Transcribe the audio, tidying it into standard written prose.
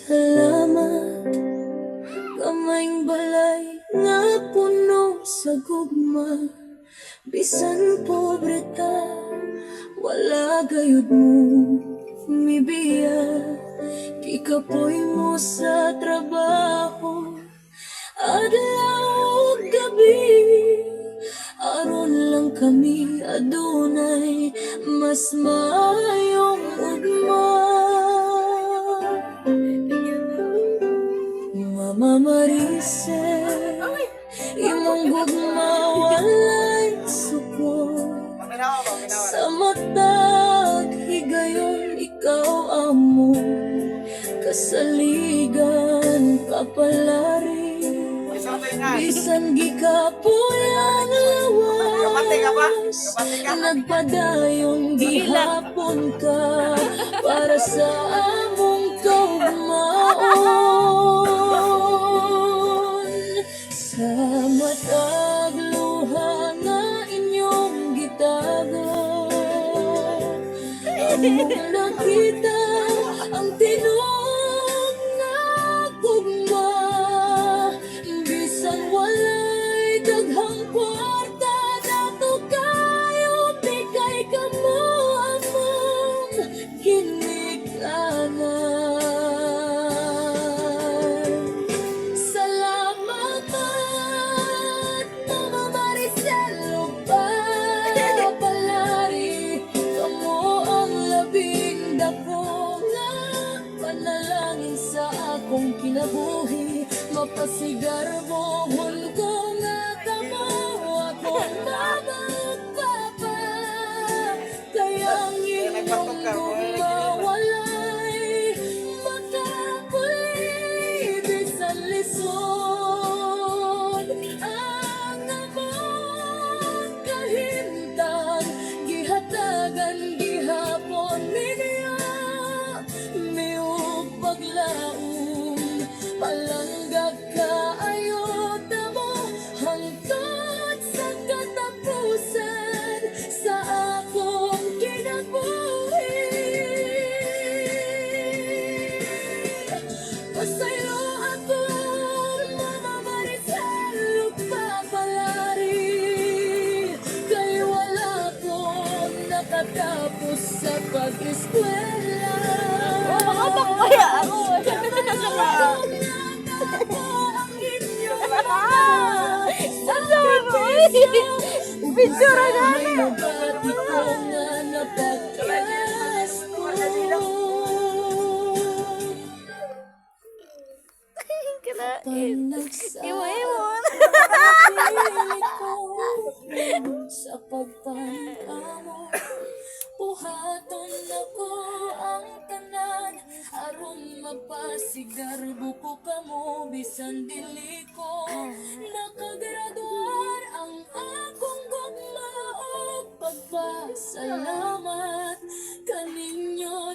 Salamat kamayng balay nga puno sa gugma. Bisan pobre ta, wala gayud mo mibiya. Kikapoy mo sa trabaho, adlaw ug gabi. Aron lang kami adunay mas maayong ugma. Mama Maricel, imong gugma walay suko. Sa matag higayon ikaw amo, kasaligan kapalari. Bisan gikapoy ang lawas, nagpadayon gihapon ka para sa among kaugmaon. Sa matag luha nga inyong gitago, among nakita ang tinuod na gugma. Bisan walay daghang kwarta, dato kayo bigay ka mo among ginikanan. Salamat Mama Maricel ug Papalari, kamo ang labing dako nga panalangin sa akong kinabuhi. Mapasigar mo ko nga kamo akong mama ug papa, kaya ang inyong gugma walay makapuli. Bisan lisod ang among kahimtang, gihatagan gihapon niya miug paglaom. Palanggag kaayuda mo hangtod sa katapusan sa akong kinabuhi. Pasayo ako Mama Maricel ug Papalari, kay wala ko nakatapos sa pag-eskwela. Picture na Mabati ko nga napagkas ko. Iwan. Sa pagpangamo, buhaton ako ang tanan, aron mapasigar buko kamo. Bisan dili ko nakagraduar, ang akong gugma o pagpasalamat kaninyo.